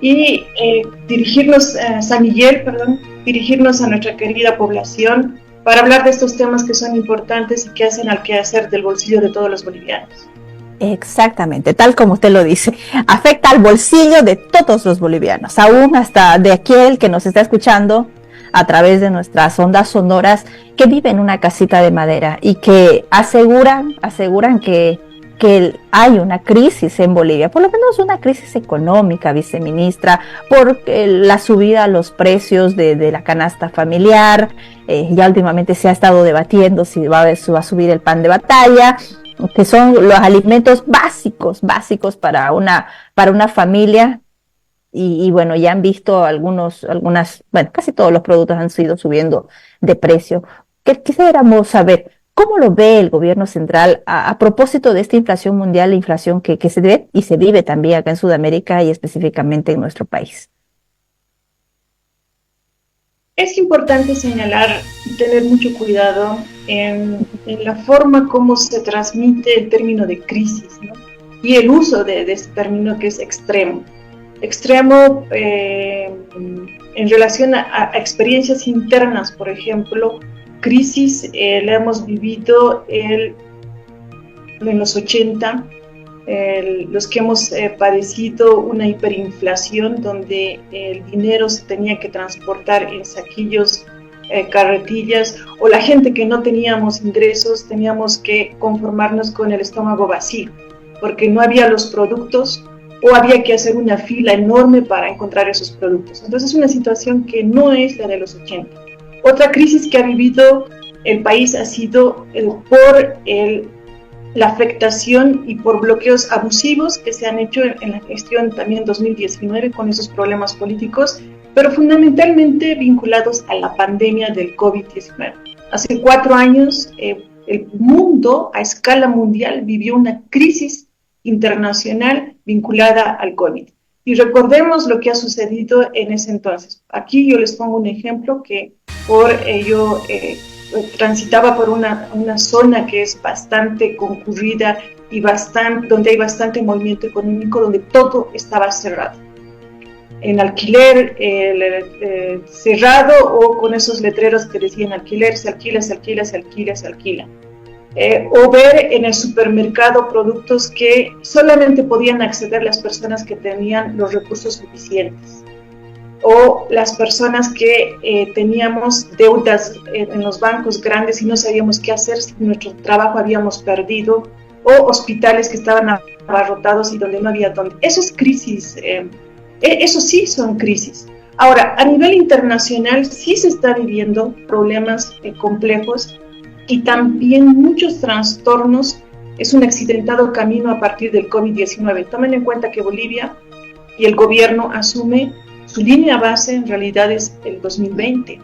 y dirigirnos a nuestra querida población para hablar de estos temas que son importantes y que hacen al quehacer del bolsillo de todos los bolivianos. Exactamente, tal como usted lo dice, afecta al bolsillo de todos los bolivianos, aún hasta de aquel que nos está escuchando a través de nuestras ondas sonoras, que vive en una casita de madera y que aseguran que hay una crisis en Bolivia, por lo menos una crisis económica, viceministra, por la subida a los precios de la canasta familiar. Ya últimamente se ha estado debatiendo si va a subir el pan de batalla, que son los alimentos básicos para una familia. Y bueno, ya han visto casi todos los productos han ido subiendo de precio. Quisiéramos saber cómo lo ve el gobierno central a propósito de esta inflación mundial, la inflación que se ve y se vive también acá en Sudamérica y específicamente en nuestro país. Es importante señalar y tener mucho cuidado en la forma como se transmite el término de crisis, ¿no? Y el uso de este término, que es extremo en relación a experiencias internas. Por ejemplo, crisis la hemos vivido en los 80, los que hemos padecido una hiperinflación donde el dinero se tenía que transportar en saquillos, carretillas, o la gente que no teníamos ingresos teníamos que conformarnos con el estómago vacío porque no había los productos o había que hacer una fila enorme para encontrar esos productos. Entonces es una situación que no es la de los 80. Otra crisis que ha vivido el país ha sido por la afectación y por bloqueos abusivos que se han hecho en la gestión también 2019 con esos problemas políticos, pero fundamentalmente vinculados a la pandemia del COVID-19. Hace 4 años el mundo a escala mundial vivió una crisis internacional vinculada al COVID. Y recordemos lo que ha sucedido en ese entonces. Aquí yo les pongo un ejemplo que yo transitaba por una zona que es bastante concurrida y donde hay bastante movimiento económico, donde todo estaba cerrado. En alquiler cerrado o con esos letreros que decían alquiler, se alquila, se alquila, se alquila, se alquila. O ver en el supermercado productos que solamente podían acceder las personas que tenían los recursos suficientes, o las personas que teníamos deudas en los bancos grandes y no sabíamos qué hacer si nuestro trabajo habíamos perdido, o hospitales que estaban abarrotados y donde no había dónde. Eso es crisis, eso sí son crisis. Ahora, a nivel internacional sí se está viviendo problemas complejos y también muchos trastornos. Es un accidentado camino a partir del COVID-19. Tomen en cuenta que Bolivia y el gobierno asume su línea base en realidad es el 2020,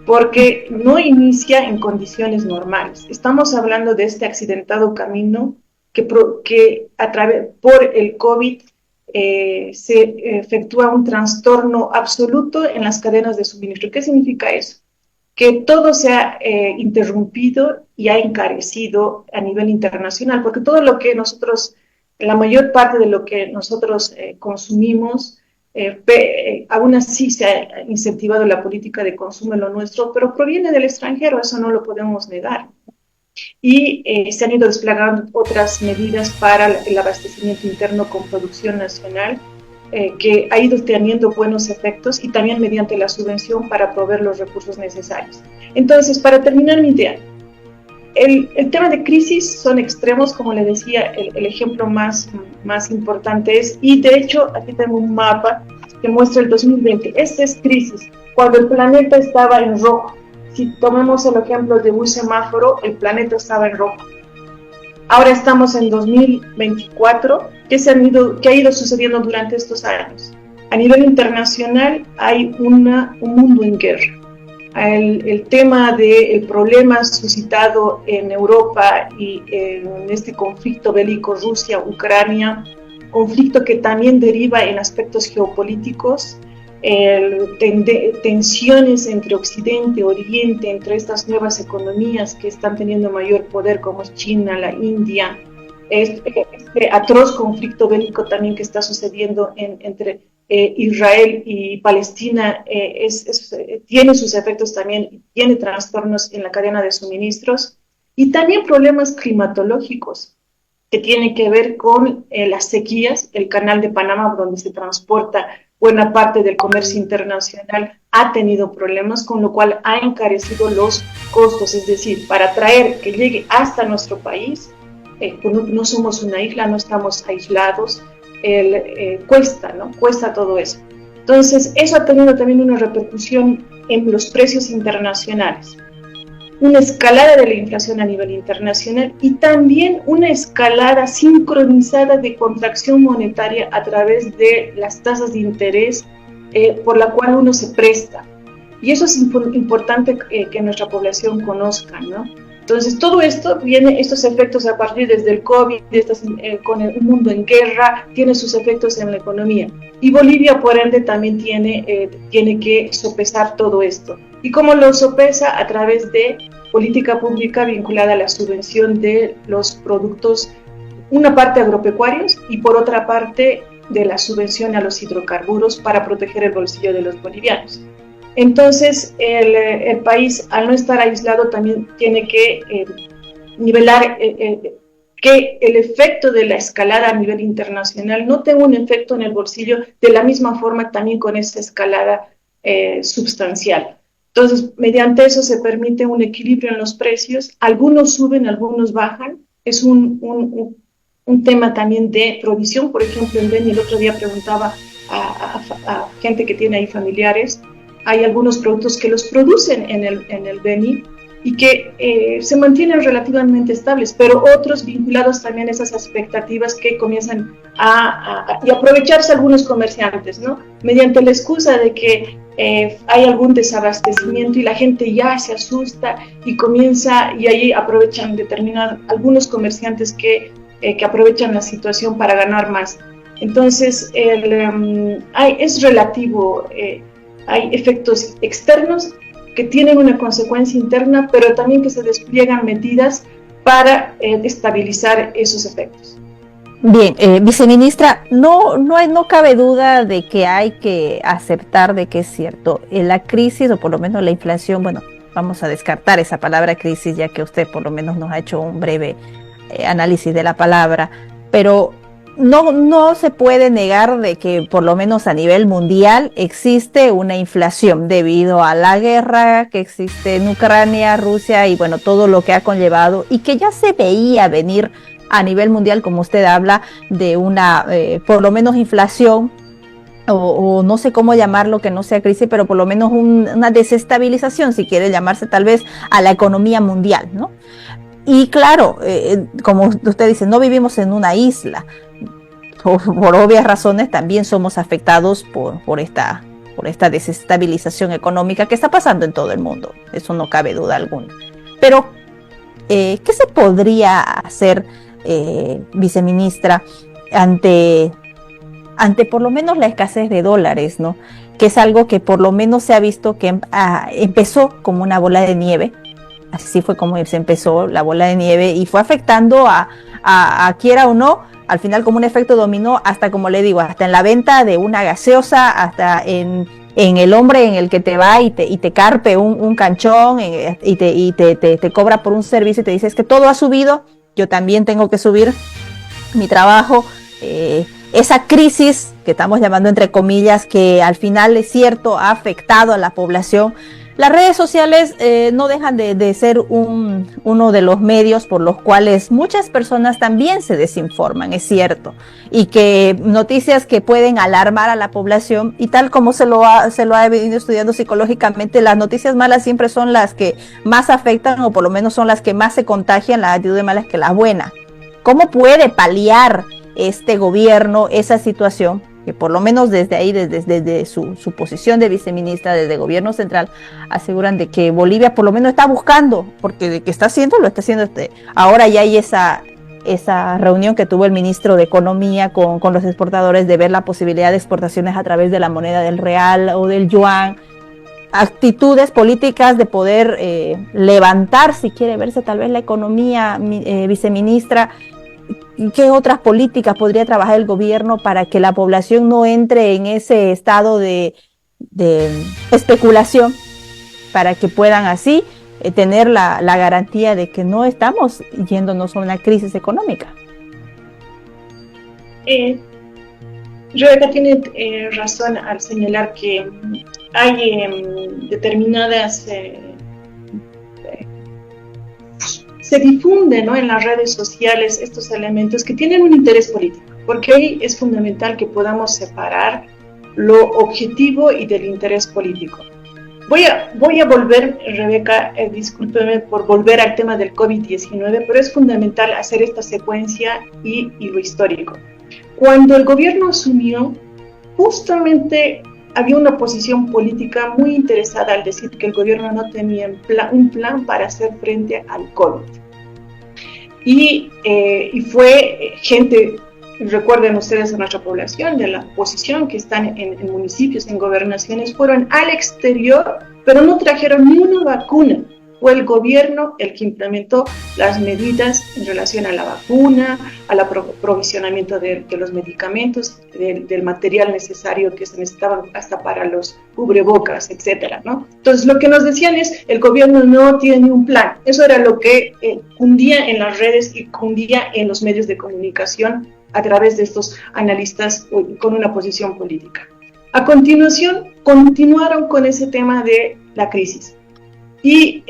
porque no inicia en condiciones normales. Estamos hablando de este accidentado camino que por el COVID se efectúa un trastorno absoluto en las cadenas de suministro. ¿Qué significa eso? Que todo se ha interrumpido y ha encarecido a nivel internacional, porque todo lo que la mayor parte de lo que nosotros consumimos, aún así se ha incentivado la política de consumo en lo nuestro, pero proviene del extranjero, eso no lo podemos negar. Y se han ido desplegando otras medidas para el abastecimiento interno con producción nacional, que ha ido teniendo buenos efectos, y también mediante la subvención para proveer los recursos necesarios. Entonces, para terminar mi idea, el tema de crisis son extremos, como le decía, el ejemplo más importante es, y de hecho aquí tengo un mapa que muestra el 2020, esta es crisis, cuando el planeta estaba en rojo. Si tomamos el ejemplo de un semáforo, el planeta estaba en rojo. Ahora estamos en 2024, ¿qué ha ido sucediendo durante estos años? A nivel internacional hay un mundo en guerra. El tema del problema suscitado en Europa y en este conflicto bélico Rusia-Ucrania, conflicto que también deriva en aspectos geopolíticos, tensiones entre Occidente y Oriente, entre estas nuevas economías que están teniendo mayor poder como es China, la India, este atroz conflicto bélico también que está sucediendo entre Israel y Palestina tiene sus efectos también, tiene trastornos en la cadena de suministros y también problemas climatológicos que tienen que ver con las sequías. El canal de Panamá, donde se transporta buena parte del comercio internacional, ha tenido problemas, con lo cual ha encarecido los costos, es decir, para traer que llegue hasta nuestro país, no somos una isla, no estamos aislados, cuesta, ¿no? Cuesta todo eso. Entonces, eso ha tenido también una repercusión en los precios internacionales, una escalada de la inflación a nivel internacional y también una escalada sincronizada de contracción monetaria a través de las tasas de interés por la cual uno se presta. Y eso es importante que nuestra población conozca, ¿no? Entonces, todo esto viene, estos efectos a partir desde el COVID, con el mundo en guerra, tiene sus efectos en la economía. Y Bolivia, por ende, también tiene que sopesar todo esto. ¿Y cómo lo sopesa? A través de política pública vinculada a la subvención de los productos, una parte agropecuarios y por otra parte de la subvención a los hidrocarburos para proteger el bolsillo de los bolivianos. Entonces, el país, al no estar aislado, también tiene que nivelar que el efecto de la escalada a nivel internacional no tenga un efecto en el bolsillo de la misma forma también con esa escalada substancial. Entonces, mediante eso se permite un equilibrio en los precios. Algunos suben, algunos bajan. Es un tema también de provisión. Por ejemplo, en Beni, el otro día preguntaba a gente que tiene ahí familiares. Hay algunos productos que los producen en el Beni y que se mantienen relativamente estables, pero otros vinculados también a esas expectativas que comienzan y aprovecharse algunos comerciantes, ¿no? Mediante la excusa de que hay algún desabastecimiento y la gente ya se asusta y ahí aprovechan algunos comerciantes que aprovechan la situación para ganar más. Entonces, es relativo. Hay efectos externos que tienen una consecuencia interna, pero también que se despliegan medidas para estabilizar esos efectos. Bien, viceministra, no cabe duda de que hay que aceptar de que es cierto. La crisis, o por lo menos la inflación, bueno, vamos a descartar esa palabra crisis, ya que usted por lo menos nos ha hecho un breve análisis de la palabra, pero no se puede negar de que por lo menos a nivel mundial existe una inflación debido a la guerra que existe en Ucrania, Rusia y bueno, todo lo que ha conllevado y que ya se veía venir a nivel mundial, como usted habla, de una por lo menos inflación o no sé cómo llamarlo, que no sea crisis, pero por lo menos una desestabilización, si quiere llamarse tal vez, a la economía mundial, ¿no? Y claro, como usted dice, no vivimos en una isla. Por obvias razones también somos afectados por esta desestabilización económica que está pasando en todo el mundo. Eso no cabe duda alguna. Pero, ¿qué se podría hacer, viceministra, ante por lo menos la escasez de dólares, ¿no? Que es algo que por lo menos se ha visto que empezó como una bola de nieve. Así fue como se empezó la bola de nieve y fue afectando a quiera o no, al final como un efecto dominó, hasta como le digo, hasta en la venta de una gaseosa, hasta en el hombre en el que te va y te carpe un canchón y te cobra por un servicio y te dice es que todo ha subido, yo también tengo que subir mi trabajo. Esa crisis que estamos llamando entre comillas, que al final es cierto, ha afectado a la población. Las redes sociales no dejan de ser uno de los medios por los cuales muchas personas también se desinforman, es cierto, y que noticias que pueden alarmar a la población, y tal como se lo ha venido estudiando psicológicamente, las noticias malas siempre son las que más afectan, o por lo menos son las que más se contagian, las actitudes malas que las buenas. ¿Cómo puede paliar este gobierno esa situación? Que por lo menos desde ahí, desde su posición de viceministra, desde el gobierno central, aseguran de que Bolivia por lo menos está buscando, porque de que está haciendo, lo está haciendo. Ahora ya hay esa reunión que tuvo el ministro de Economía con los exportadores de ver la posibilidad de exportaciones a través de la moneda del real o del yuan, actitudes políticas de poder levantar, si quiere verse tal vez la economía, viceministra. ¿qué otras políticas podría trabajar el gobierno para que la población no entre en ese estado de especulación, para que puedan así tener la garantía de que no estamos yéndonos a una crisis económica? Rebeca tiene razón al señalar que hay determinadas se difunden, ¿no?, en las redes sociales estos elementos que tienen un interés político, porque ahí es fundamental que podamos separar lo objetivo y del interés político. Voy a volver, Rebeca, discúlpeme por volver al tema del COVID-19, pero es fundamental hacer esta secuencia y lo histórico. Cuando el gobierno asumió, justamente había una posición política muy interesada al decir que el gobierno no tenía un plan para hacer frente al COVID. Y fue gente, recuerden ustedes, a nuestra población de la oposición que están en municipios, en gobernaciones, fueron al exterior, pero no trajeron ni una vacuna. Fue el gobierno el que implementó las medidas en relación a la vacuna, al aprovisionamiento de los medicamentos, del material necesario que se necesitaba hasta para los cubrebocas, etcétera, ¿no? Entonces, lo que nos decían es, el gobierno no tiene un plan. Eso era lo que cundía en las redes y cundía en los medios de comunicación a través de estos analistas con una posición política. A continuación, continuaron con ese tema de la crisis. Y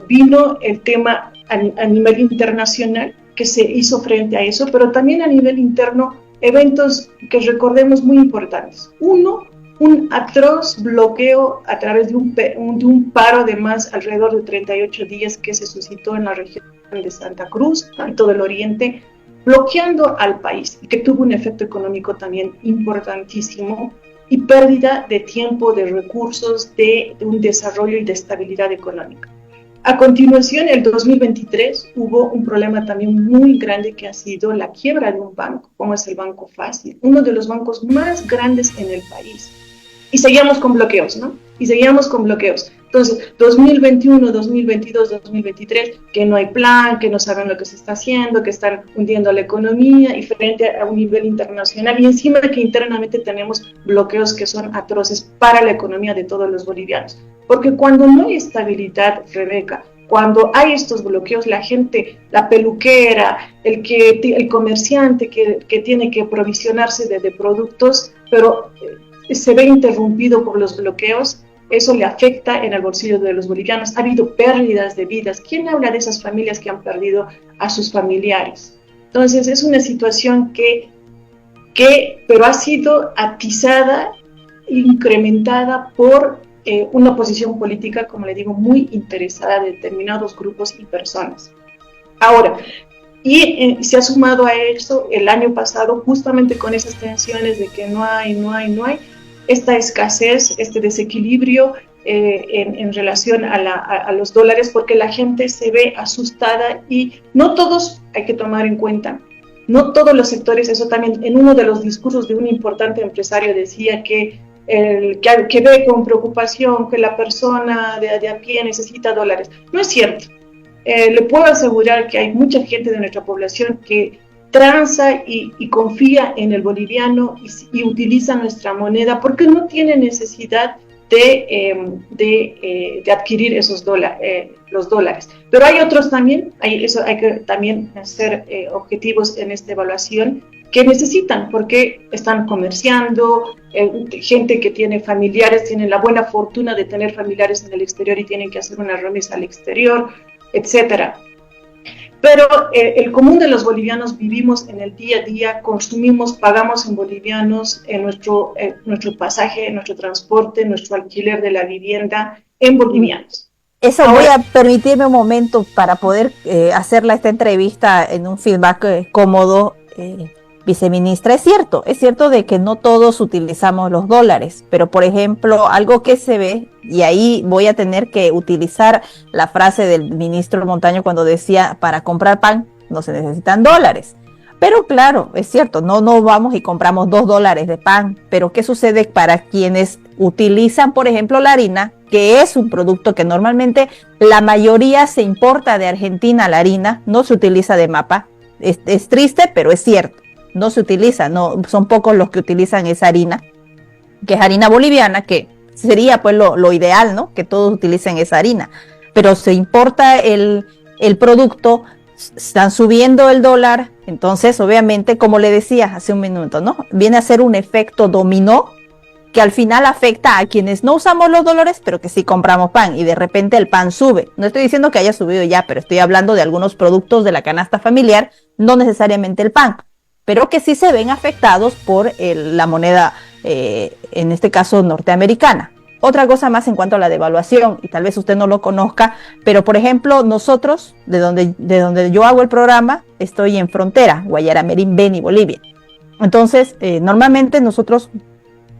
vino el tema a nivel internacional que se hizo frente a eso, pero también a nivel interno, eventos que recordemos muy importantes. Uno, un atroz bloqueo a través de un paro de más alrededor de 38 días que se suscitó en la región de Santa Cruz, en todo el oriente, bloqueando al país, y que tuvo un efecto económico también importantísimo, y pérdida de tiempo, de recursos, de un desarrollo y de estabilidad económica. A continuación, en el 2023, hubo un problema también muy grande que ha sido la quiebra de un banco, como es el Banco Fácil, uno de los bancos más grandes en el país. Y seguíamos con bloqueos, ¿no? Y seguíamos con bloqueos. Entonces, 2021, 2022, 2023, que no hay plan, que no saben lo que se está haciendo, que están hundiendo la economía y frente a un nivel internacional. Y encima que internamente tenemos bloqueos que son atroces para la economía de todos los bolivianos. Porque cuando no hay estabilidad, Rebeca, cuando hay estos bloqueos, la gente, la peluquera, el comerciante que tiene que provisionarse de productos, pero se ve interrumpido por los bloqueos, eso le afecta en el bolsillo de los bolivianos. Ha habido pérdidas de vidas. ¿Quién habla de esas familias que han perdido a sus familiares? Entonces, es una situación pero ha sido atizada, incrementada por una posición política, como le digo, muy interesada de determinados grupos y personas. Ahora, se ha sumado a eso el año pasado, justamente con esas tensiones de que no hay, esta escasez, este desequilibrio en relación a los dólares, porque la gente se ve asustada y no todos, hay que tomar en cuenta, no todos los sectores. Eso también en uno de los discursos de un importante empresario decía que ve con preocupación que la persona de a pie necesita dólares. No es cierto. Le puedo asegurar que hay mucha gente de nuestra población que transa y confía en el boliviano y utiliza nuestra moneda porque no tiene necesidad de adquirir los dólares. Pero hay otros también, hay que también ser objetivos en esta evaluación, que necesitan porque están comerciando, gente que tiene familiares, tienen la buena fortuna de tener familiares en el exterior y tienen que hacer una remesa al exterior, etcétera. Pero el común de los bolivianos vivimos en el día a día, consumimos, pagamos en bolivianos, en nuestro pasaje, nuestro transporte, nuestro alquiler de la vivienda en bolivianos. Eso. Ahora, voy a permitirme un momento para poder hacerle esta entrevista en un feedback cómodo. Viceministra, es cierto de que no todos utilizamos los dólares, pero por ejemplo, algo que se ve, y ahí voy a tener que utilizar la frase del ministro Montaño cuando decía, para comprar pan no se necesitan dólares. Pero claro, es cierto, no vamos y compramos $2 de pan, pero ¿qué sucede para quienes utilizan, por ejemplo, la harina, que es un producto que normalmente la mayoría se importa de Argentina, la harina, no se utiliza de mapa? Es triste, pero es cierto. No se utiliza, no, son pocos los que utilizan esa harina, que es harina boliviana, que sería pues lo ideal, ¿no? Que todos utilicen esa harina. Pero se importa el producto, están subiendo el dólar, entonces obviamente, como le decía hace un minuto, ¿no? Viene a ser un efecto dominó que al final afecta a quienes no usamos los dólares, pero que sí compramos pan, y de repente el pan sube. No estoy diciendo que haya subido ya, pero estoy hablando de algunos productos de la canasta familiar, no necesariamente el pan, pero que sí se ven afectados por la moneda, en este caso norteamericana. Otra cosa más en cuanto a la devaluación, y tal vez usted no lo conozca, pero por ejemplo, nosotros, de donde yo hago el programa, estoy en frontera, Guayaramerín, Beni, Bolivia. Entonces, normalmente nosotros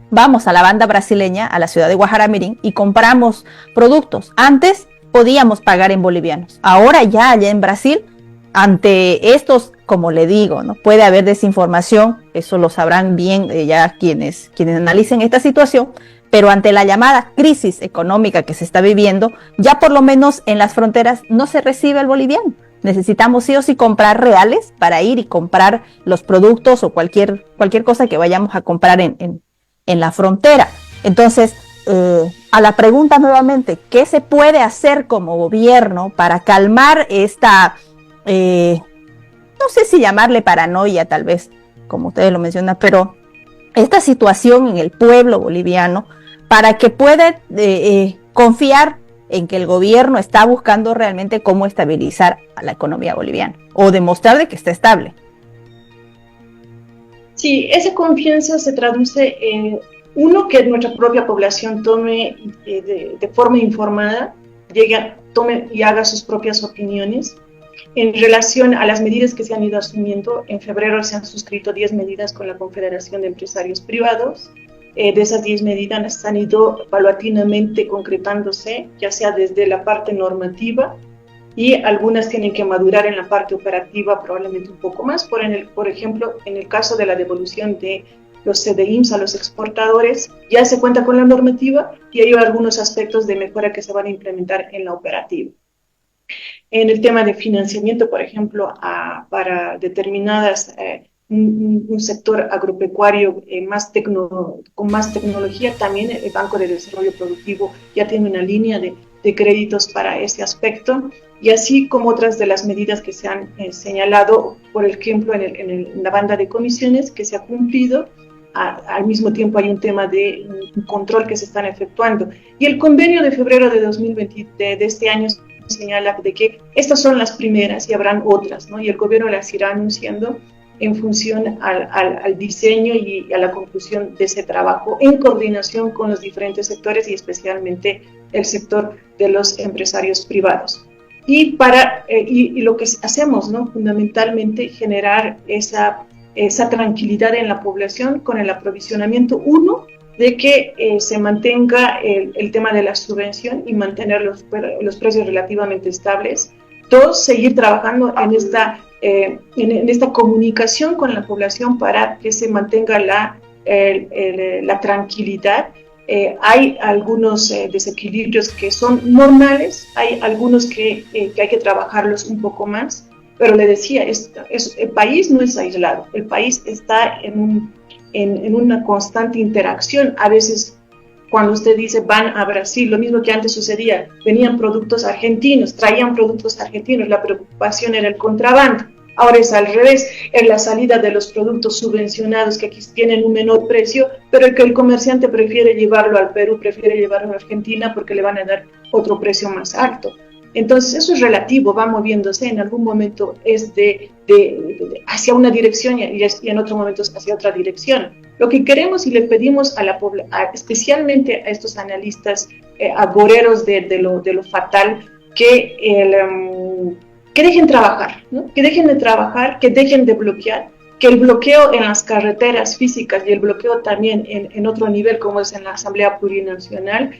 vamos a la banda brasileña, a la ciudad de Guajaramirín, y compramos productos. Antes podíamos pagar en bolivianos. Ahora ya allá en Brasil, ante estos, como le digo, ¿no? Puede haber desinformación, eso lo sabrán bien ya quienes analicen esta situación, pero ante la llamada crisis económica que se está viviendo, ya por lo menos en las fronteras no se recibe el boliviano. Necesitamos sí o sí comprar reales para ir y comprar los productos o cualquier cosa que vayamos a comprar en la frontera. Entonces, a la pregunta nuevamente, ¿qué se puede hacer como gobierno para calmar esta, no sé si llamarle paranoia, tal vez, como ustedes lo mencionan, pero esta situación en el pueblo boliviano, para que pueda confiar en que el gobierno está buscando realmente cómo estabilizar a la economía boliviana o demostrar de que está estable? Sí, esa confianza se traduce en, uno, que nuestra propia población tome de forma informada, tome y haga sus propias opiniones. En relación a las medidas que se han ido asumiendo, en febrero se han suscrito 10 medidas con la Confederación de Empresarios Privados. De esas 10 medidas han ido paulatinamente concretándose, ya sea desde la parte normativa, y algunas tienen que madurar en la parte operativa probablemente un poco más. Por ejemplo, en el caso de la devolución de los CDIMS a los exportadores, ya se cuenta con la normativa y hay algunos aspectos de mejora que se van a implementar en la operativa. En el tema de financiamiento, por ejemplo, para determinadas, un sector agropecuario con más tecnología, también el Banco de Desarrollo Productivo ya tiene una línea de créditos para ese aspecto, y así como otras de las medidas que se han señalado, por ejemplo, en la banda de comisiones que se ha cumplido. Al mismo tiempo hay un tema de un control que se están efectuando. Y el convenio de febrero de 2020 de este año señala de que estas son las primeras y habrán otras, ¿no? Y el gobierno las irá anunciando en función al diseño y a la conclusión de ese trabajo en coordinación con los diferentes sectores y especialmente el sector de los empresarios privados. Y lo que hacemos, ¿no? Fundamentalmente generar esa tranquilidad en la población con el aprovisionamiento, uno, de que se mantenga el tema de la subvención y mantener los precios relativamente estables. Dos, seguir trabajando en esta comunicación con la población para que se mantenga la tranquilidad. Hay algunos desequilibrios que son normales, hay algunos que hay que trabajarlos un poco más, pero le decía, el país no es aislado, el país está en una constante interacción. A veces, cuando usted dice van a Brasil, lo mismo que antes sucedía, venían productos argentinos, traían productos argentinos, la preocupación era el contrabando. Ahora es al revés, es la salida de los productos subvencionados que aquí tienen un menor precio, pero que el comerciante prefiere llevarlo al Perú, prefiere llevarlo a Argentina porque le van a dar otro precio más alto. Entonces eso es relativo, va moviéndose, en algún momento es hacia una dirección y en otro momento es hacia otra dirección. Lo que queremos y le pedimos especialmente a estos analistas agoreros de lo fatal, que dejen trabajar, ¿no? Que dejen de trabajar, que dejen de bloquear, que el bloqueo en las carreteras físicas y el bloqueo también en otro nivel, como es en la Asamblea Plurinacional,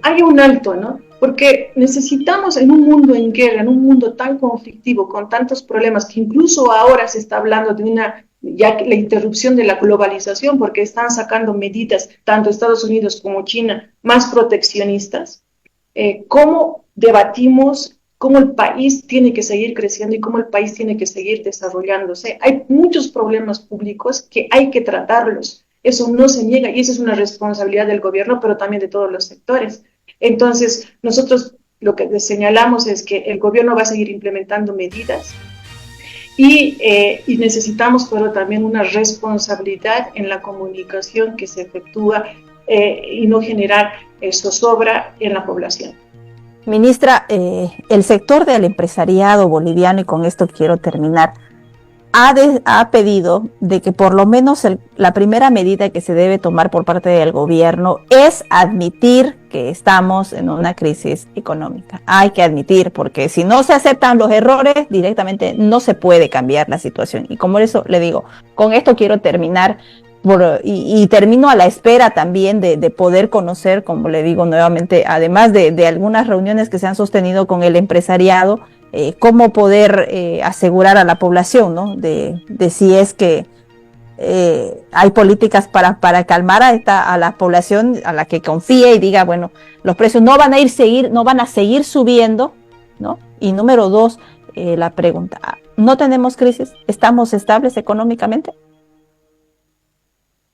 haya un alto, ¿no? Porque necesitamos, en un mundo en guerra, en un mundo tan conflictivo, con tantos problemas, que incluso ahora se está hablando de ya la interrupción de la globalización, porque están sacando medidas, tanto Estados Unidos como China, más proteccionistas. ¿Cómo debatimos cómo el país tiene que seguir creciendo y cómo el país tiene que seguir desarrollándose. Hay muchos problemas públicos que hay que tratarlos. Eso no se niega y esa es una responsabilidad del gobierno, pero también de todos los sectores. Entonces, nosotros lo que señalamos es que el gobierno va a seguir implementando medidas y necesitamos, pero también una responsabilidad en la comunicación que se efectúa y no generar zozobra en la población. Ministra, el sector del empresariado boliviano, y con esto quiero terminar, ha pedido de que por lo menos la primera medida que se debe tomar por parte del gobierno es admitir que estamos en una crisis económica. Hay que admitir, porque si no se aceptan los errores, directamente no se puede cambiar la situación. Y como eso le digo, con esto quiero terminar. Y termino a la espera también de poder conocer, como le digo nuevamente, además de algunas reuniones que se han sostenido con el empresariado, cómo poder asegurar a la población, ¿no? De si es que hay políticas para calmar a la población, a la que confíe y diga, bueno, los precios no van a seguir subiendo, ¿no? Y número dos, la pregunta, ¿no tenemos crisis? ¿Estamos estables económicamente?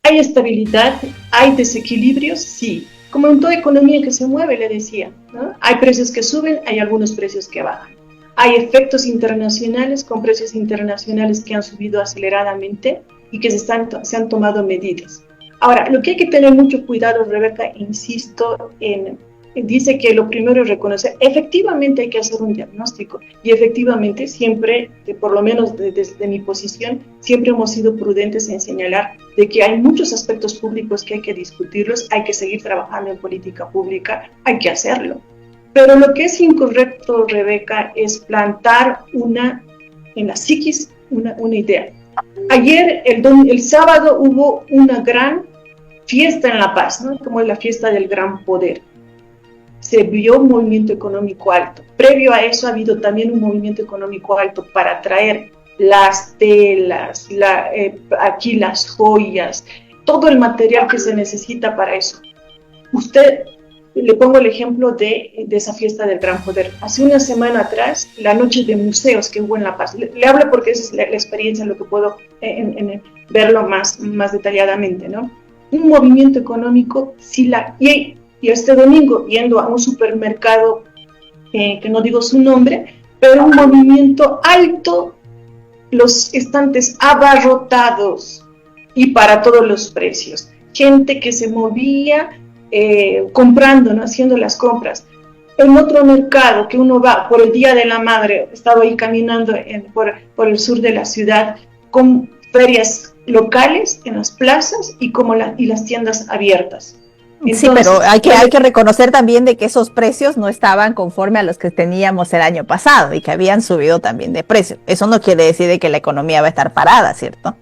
¿Hay estabilidad? ¿Hay desequilibrios? Sí. Como en toda economía que se mueve, le decía, ¿no? Hay precios que suben, hay algunos precios que bajan. Hay efectos internacionales con precios internacionales que han subido aceleradamente y que se han tomado medidas. Ahora, lo que hay que tener mucho cuidado, Rebeca, insisto, dice que lo primero es reconocer, efectivamente hay que hacer un diagnóstico y efectivamente siempre, por lo menos desde mi posición, siempre hemos sido prudentes en señalar de que hay muchos aspectos públicos que hay que discutirlos, hay que seguir trabajando en política pública, hay que hacerlo. Pero lo que es incorrecto, Rebeca, es plantar en la psiquis una idea. Ayer, el sábado, hubo una gran fiesta en La Paz, ¿no? Como es la fiesta del gran poder. Se vio un movimiento económico alto. Previo a eso ha habido también un movimiento económico alto para traer las telas, aquí las joyas, todo el material que se necesita para eso. Le pongo el ejemplo de esa fiesta del gran poder. Hace una semana atrás, la noche de museos que hubo en La Paz. Le hablo porque esa es la experiencia, lo que puedo verlo más detalladamente, ¿no? Un movimiento económico, y este domingo, yendo a un supermercado, que no digo su nombre, pero un movimiento alto, los estantes abarrotados y para todos los precios. Gente que se movía comprando, ¿no? Haciendo las compras. En otro mercado que uno va por el Día de la Madre, estaba ahí caminando por el sur de la ciudad, con ferias locales en las plazas y las tiendas abiertas. Entonces, sí, pero hay que reconocer también de que esos precios no estaban conforme a los que teníamos el año pasado y que habían subido también de precio. Eso no quiere decir de que la economía va a estar parada, ¿cierto?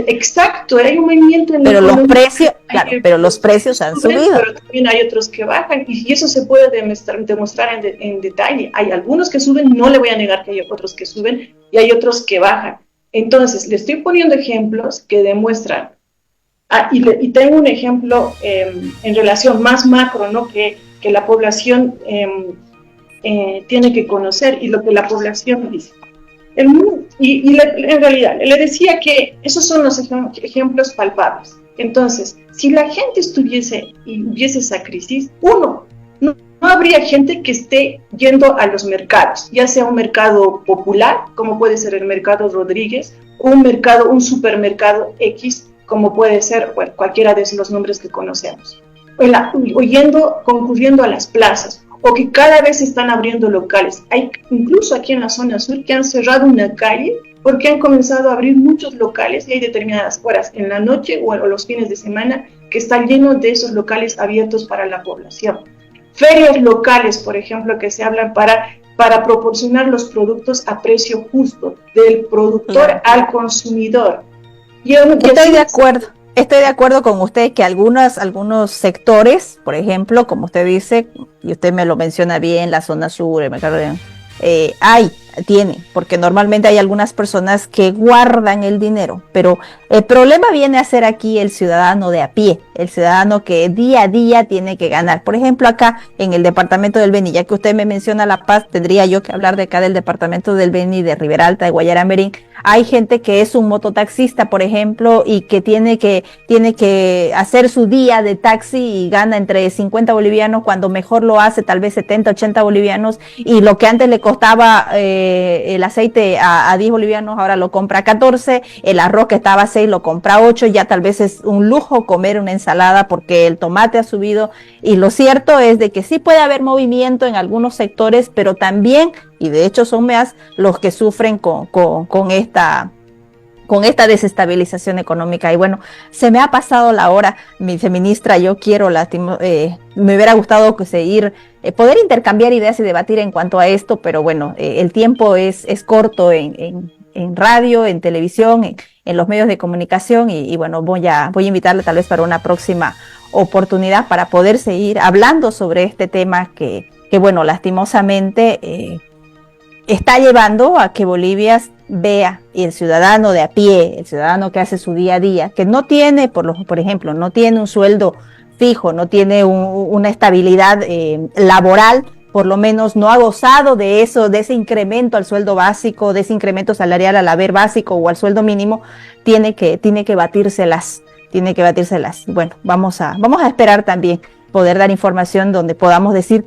Exacto, hay un movimiento en pero los precios, claro, pero los precios han subido. Pero también hay otros que bajan y eso se puede demostrar en detalle. Hay algunos que suben, no le voy a negar que hay otros que suben y hay otros que bajan. Entonces, le estoy poniendo ejemplos que demuestran, y tengo un ejemplo en relación más macro, ¿no? que la población tiene que conocer y lo que la población dice. En realidad, le decía que esos son los ejemplos palpables. Entonces, si la gente hubiese esa crisis, no habría gente que esté yendo a los mercados, ya sea un mercado popular, como puede ser el mercado Rodríguez, o un supermercado X, como puede ser cualquiera de los nombres que conocemos. Concurriendo a las plazas, o que cada vez se están abriendo locales. Hay incluso aquí en la zona sur que han cerrado una calle porque han comenzado a abrir muchos locales y hay determinadas horas en la noche o los fines de semana que están llenos de esos locales abiertos para la población. Ferias locales, por ejemplo, que se hablan para proporcionar los productos a precio justo, del productor al consumidor. Estoy de acuerdo con usted que algunos sectores, por ejemplo, como usted dice, y usted me lo menciona bien, la zona sur, el mercado, hay tiene, porque normalmente hay algunas personas que guardan el dinero, pero el problema viene a ser aquí el ciudadano de a pie, el ciudadano que día a día tiene que ganar. Por ejemplo, acá en el departamento del Beni, ya que usted me menciona La Paz, tendría yo que hablar de acá del departamento del Beni, de Ribera Alta, de Guayaramerín. Hay gente que es un mototaxista, por ejemplo, y que tiene que hacer su día de taxi y gana entre 50 bolivianos, cuando mejor lo hace tal vez 70, 80 bolivianos, y lo que antes le costaba el aceite a 10 bolivianos, ahora lo compra a 14, el arroz que estaba a 6 lo compra a 8, ya tal vez es un lujo comer una ensalada porque el tomate ha subido, y lo cierto es de que sí puede haber movimiento en algunos sectores, pero también, y de hecho son más los que sufren con esta desestabilización económica. Y bueno, se me ha pasado la hora, viceministra. Yo quiero, me hubiera gustado poder intercambiar ideas y debatir en cuanto a esto, pero bueno, el tiempo es corto en radio, en televisión, en los medios de comunicación, y bueno, voy a invitarle tal vez para una próxima oportunidad para poder seguir hablando sobre este tema que bueno, lastimosamente está llevando a que Bolivia vea, y el ciudadano de a pie, el ciudadano que hace su día a día, que no tiene, por ejemplo, no tiene un sueldo fijo, no tiene una estabilidad laboral, por lo menos no ha gozado de eso, de ese incremento al sueldo básico, de ese incremento salarial al haber básico o al sueldo mínimo, tiene que batírselas. Bueno, vamos a esperar también poder dar información donde podamos decir: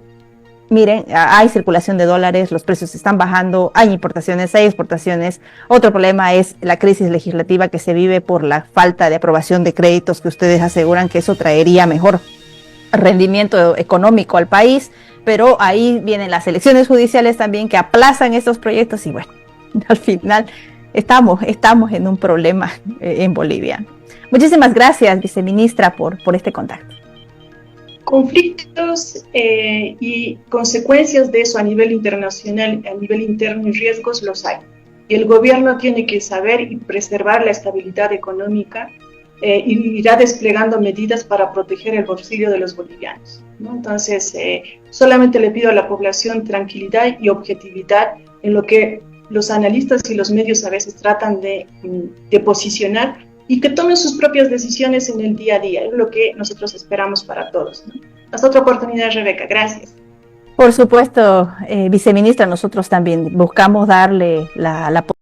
miren, hay circulación de dólares, los precios están bajando, hay importaciones, hay exportaciones. Otro problema es la crisis legislativa que se vive por la falta de aprobación de créditos, que ustedes aseguran que eso traería mejor rendimiento económico al país, pero ahí vienen las elecciones judiciales también que aplazan estos proyectos, y bueno, al final estamos en un problema en Bolivia. Muchísimas gracias, viceministra, por este contacto. Conflictos y consecuencias de eso a nivel internacional, a nivel interno, y riesgos los hay. Y el gobierno tiene que saber y preservar la estabilidad económica, y irá desplegando medidas para proteger el bolsillo de los bolivianos, ¿no? Entonces, solamente le pido a la población tranquilidad y objetividad en lo que los analistas y los medios a veces tratan de posicionar, y que tomen sus propias decisiones en el día a día. Es lo que nosotros esperamos para todos, ¿no? Hasta otra oportunidad, Rebeca. Gracias. Por supuesto, viceministra, nosotros también buscamos darle la